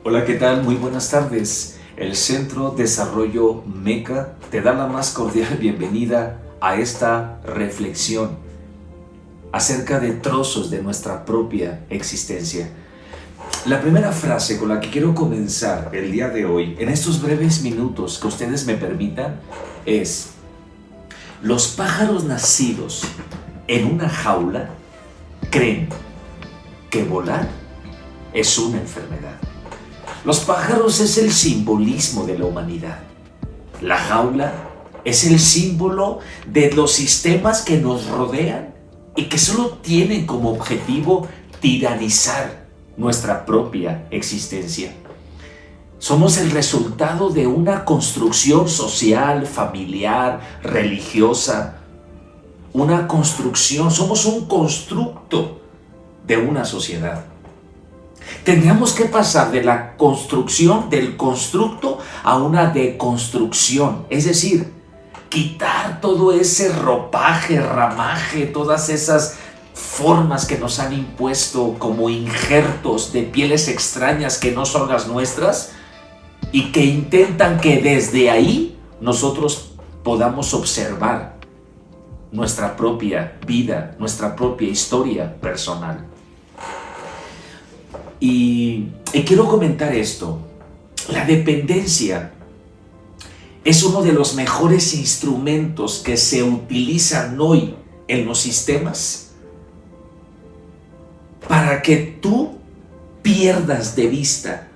Hola, ¿qué tal? Muy buenas tardes. El Centro Desarrollo MECA te da la más cordial bienvenida a esta reflexión acerca de trozos de nuestra propia existencia. La primera frase con la que quiero comenzar el día de hoy, en estos breves minutos que ustedes me permitan, es: los pájaros nacidos en una jaula creen que volar es una enfermedad. Los pájaros es el simbolismo de la humanidad. La jaula es el símbolo de los sistemas que nos rodean y que solo tienen como objetivo tiranizar nuestra propia existencia. Somos el resultado de una construcción social, familiar, religiosa. Una construcción, somos un constructo de una sociedad. Tendríamos que pasar de la construcción del constructo a una deconstrucción, es decir, quitar todo ese ropaje, ramaje, todas esas formas que nos han impuesto como injertos de pieles extrañas que no son las nuestras y que intentan que desde ahí nosotros podamos observar nuestra propia vida, nuestra propia historia personal. Y quiero comentar esto. La dependencia es uno de los mejores instrumentos que se utilizan hoy en los sistemas para que tú pierdas de vista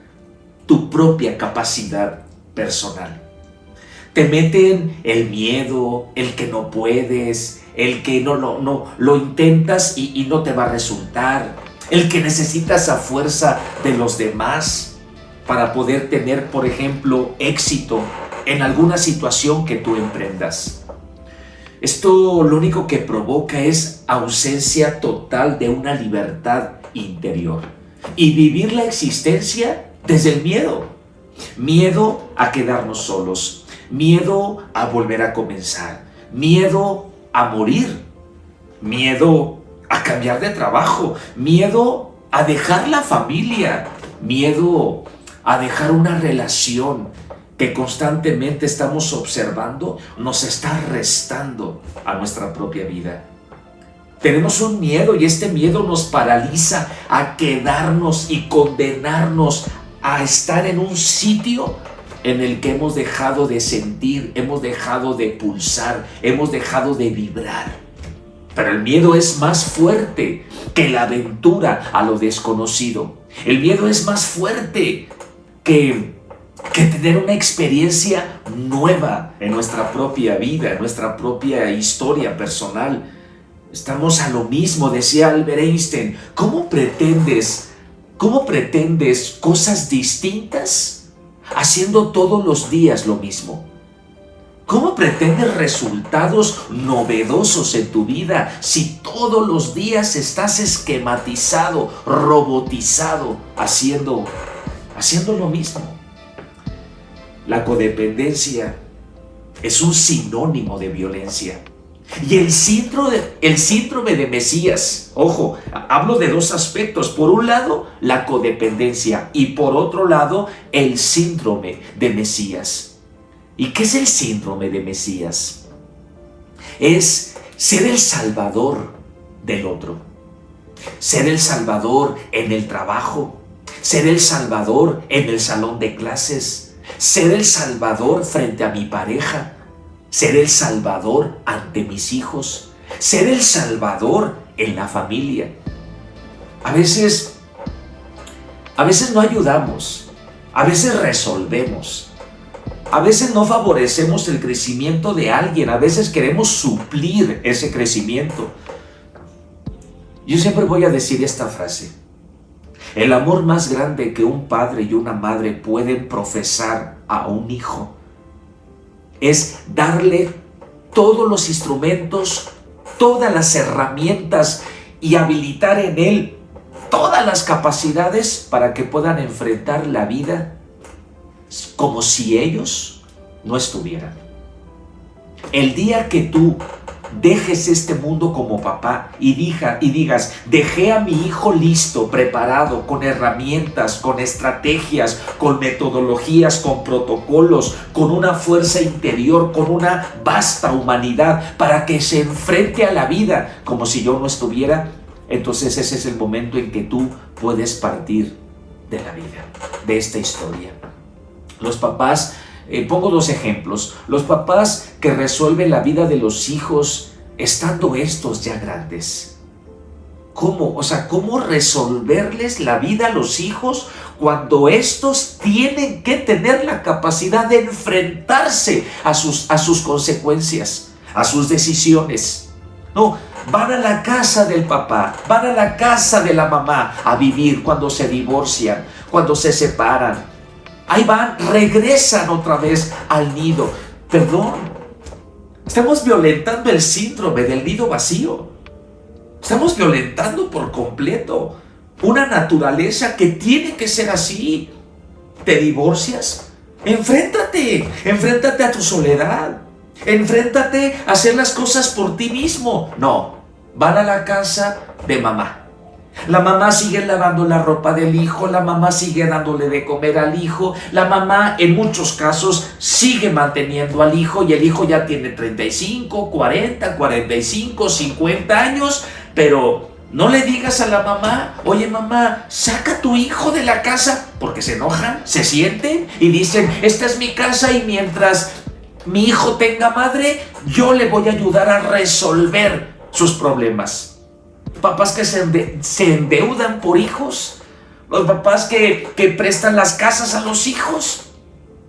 tu propia capacidad personal. Te meten el miedo, el que no puedes, el que no lo intentas y no te va a resultar, el que necesitas a fuerza de los demás para poder tener, por ejemplo, éxito en alguna situación que tú emprendas. Esto lo único que provoca es ausencia total de una libertad interior y vivir la existencia desde el miedo. Miedo a quedarnos solos, miedo a volver a comenzar, miedo a morir, miedo a cambiar de trabajo, miedo a dejar la familia, miedo a dejar una relación que constantemente estamos observando nos está restando a nuestra propia vida. Tenemos un miedo y este miedo nos paraliza a quedarnos y condenarnos a estar en un sitio en el que hemos dejado de sentir, hemos dejado de pulsar, hemos dejado de vibrar. Pero el miedo es más fuerte que la aventura a lo desconocido. El miedo es más fuerte que tener una experiencia nueva en nuestra propia vida, en nuestra propia historia personal. Estamos a lo mismo, decía Albert Einstein. ¿Cómo pretendes cosas distintas haciendo todos los días lo mismo? ¿Cómo pretendes resultados novedosos en tu vida si todos los días estás esquematizado, robotizado, haciendo lo mismo? La codependencia es un sinónimo de violencia. Y el síndrome de Mesías, ojo, hablo de dos aspectos. Por un lado, la codependencia y por otro lado, el síndrome de Mesías. ¿Y qué es el síndrome de Mesías? Es ser el salvador del otro. Ser el salvador en el trabajo. Ser el salvador en el salón de clases. Ser el salvador frente a mi pareja. Ser el salvador ante mis hijos. Ser el salvador en la familia. A veces no ayudamos. A veces resolvemos. A veces no favorecemos el crecimiento de alguien, a veces queremos suplir ese crecimiento. Yo siempre voy a decir esta frase: el amor más grande que un padre y una madre pueden profesar a un hijo es darle todos los instrumentos, todas las herramientas y habilitar en él todas las capacidades para que puedan enfrentar la vida como si ellos no estuvieran. El día que tú dejes este mundo como papá y digas, dejé a mi hijo listo, preparado, con herramientas, con estrategias, con metodologías, con protocolos, con una fuerza interior, con una vasta humanidad para que se enfrente a la vida como si yo no estuviera. Entonces ese es el momento en que tú puedes partir de la vida, de esta historia. Los papás, pongo dos ejemplos. Los papás que resuelven la vida de los hijos estando estos ya grandes. ¿Cómo? O sea, ¿cómo resolverles la vida a los hijos cuando estos tienen que tener la capacidad de enfrentarse a sus consecuencias, a sus decisiones? No, van a la casa del papá, van a la casa de la mamá a vivir cuando se divorcian, cuando se separan. Ahí van, regresan otra vez al nido. Perdón, estamos violentando el síndrome del nido vacío. Estamos violentando por completo una naturaleza que tiene que ser así. ¿Te divorcias? Enfréntate a tu soledad. Enfréntate a hacer las cosas por ti mismo. No, van a la casa de mamá. La mamá sigue lavando la ropa del hijo, la mamá sigue dándole de comer al hijo, la mamá en muchos casos sigue manteniendo al hijo y el hijo ya tiene 35, 40, 45, 50 años, pero no le digas a la mamá, oye mamá, saca a tu hijo de la casa, porque se enojan, se sienten y dicen, esta es mi casa y mientras mi hijo tenga madre, yo le voy a ayudar a resolver sus problemas. Papás que se endeudan por hijos, los papás que prestan las casas a los hijos.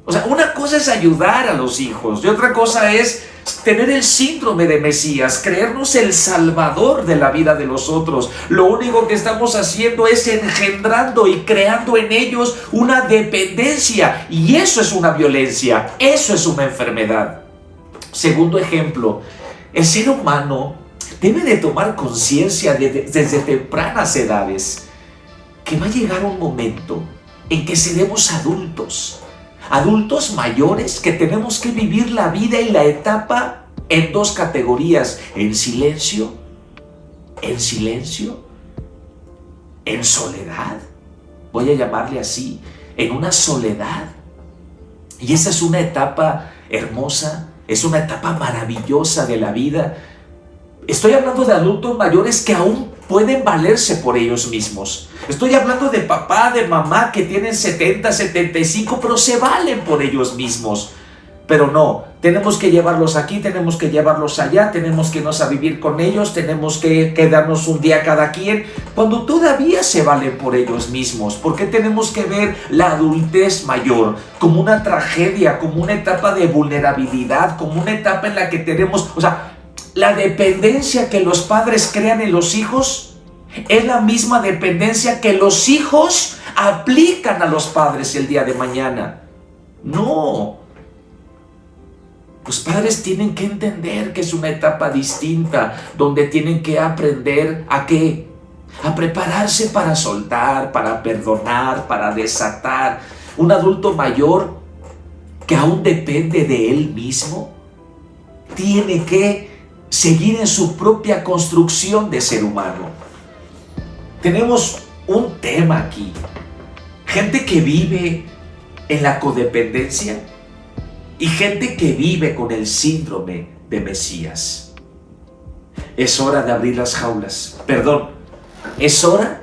O sea, una cosa es ayudar a los hijos y otra cosa es tener el síndrome de Mesías, creernos el salvador de la vida de los otros. Lo único que estamos haciendo es engendrando y creando en ellos una dependencia y eso es una violencia, eso es una enfermedad. Segundo ejemplo, el ser humano debe de tomar conciencia desde tempranas edades que va a llegar un momento en que seremos adultos mayores que tenemos que vivir la vida y la etapa en dos categorías, en silencio, en soledad, voy a llamarle así, en una soledad. Y esa es una etapa hermosa, es una etapa maravillosa de la vida. Estoy hablando de adultos mayores que aún pueden valerse por ellos mismos. Estoy hablando de papá, de mamá que tienen 70, 75, pero se valen por ellos mismos. Pero no, tenemos que llevarlos aquí, tenemos que llevarlos allá, tenemos que irnos a vivir con ellos, tenemos que quedarnos un día cada quien, cuando todavía se valen por ellos mismos. ¿Por qué tenemos que ver la adultez mayor como una tragedia, como una etapa de vulnerabilidad, como una etapa en la que tenemos, la dependencia que los padres crean en los hijos es la misma dependencia que los hijos aplican a los padres el día de mañana? No. Los padres tienen que entender que es una etapa distinta, donde tienen que aprender ¿a qué? A prepararse para soltar, para perdonar, para desatar. Un adulto mayor que aún depende de él mismo tiene que seguir en su propia construcción de ser humano. Tenemos un tema aquí. Gente que vive en la codependencia y gente que vive con el síndrome de Mesías. Es hora de abrir las jaulas. Es hora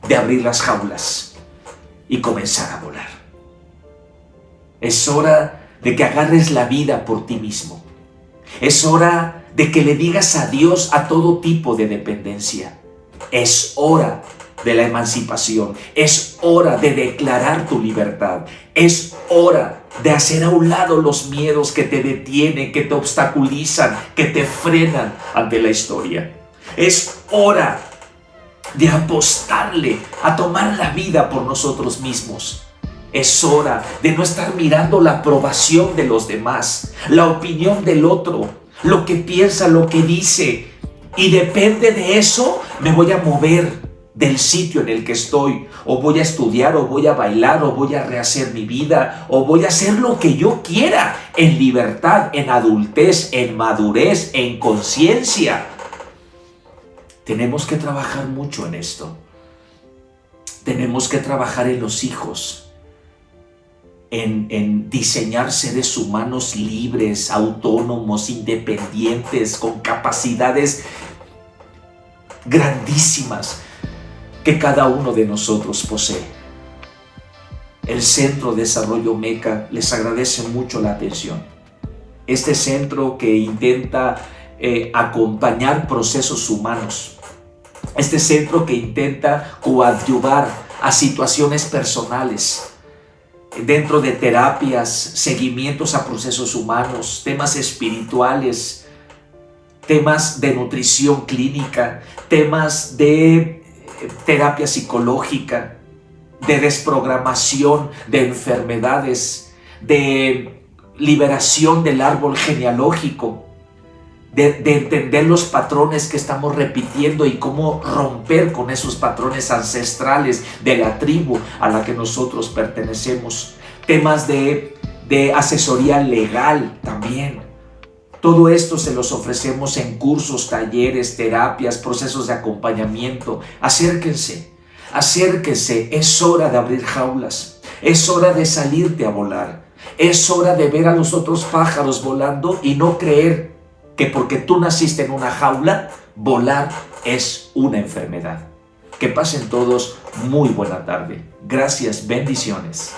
de abrir las jaulas y comenzar a volar. Es hora de que agarres la vida por ti mismo. Es hora de que le digas adiós a todo tipo de dependencia. Es hora de la emancipación. Es hora de declarar tu libertad. Es hora de hacer a un lado los miedos que te detienen, que te obstaculizan, que te frenan ante la historia. Es hora de apostarle a tomar la vida por nosotros mismos. Es hora de no estar mirando la aprobación de los demás, la opinión del otro, lo que piensa, lo que dice. Y depende de eso me voy a mover del sitio en el que estoy, o voy a estudiar, o voy a bailar, o voy a rehacer mi vida, o voy a hacer lo que yo quiera, en libertad, en adultez, en madurez, en conciencia. Tenemos que trabajar mucho en esto. Tenemos que trabajar en los hijos, en diseñar seres humanos libres, autónomos, independientes, con capacidades grandísimas que cada uno de nosotros posee. El Centro de Desarrollo MECA les agradece mucho la atención. Este centro que intenta acompañar procesos humanos. Este centro que intenta coadyuvar a situaciones personales dentro de terapias, seguimientos a procesos humanos, temas espirituales, temas de nutrición clínica, temas de terapia psicológica, de desprogramación de enfermedades, de liberación del árbol genealógico, de entender los patrones que estamos repitiendo y cómo romper con esos patrones ancestrales de la tribu a la que nosotros pertenecemos. Temas de asesoría legal también. Todo esto se los ofrecemos en cursos, talleres, terapias, procesos de acompañamiento. Acérquense, acérquense. Es hora de abrir jaulas. Es hora de salirte a volar. Es hora de ver a los otros pájaros volando y no creer que porque tú naciste en una jaula, volar es una enfermedad. Que pasen todos muy buena tarde. Gracias, bendiciones.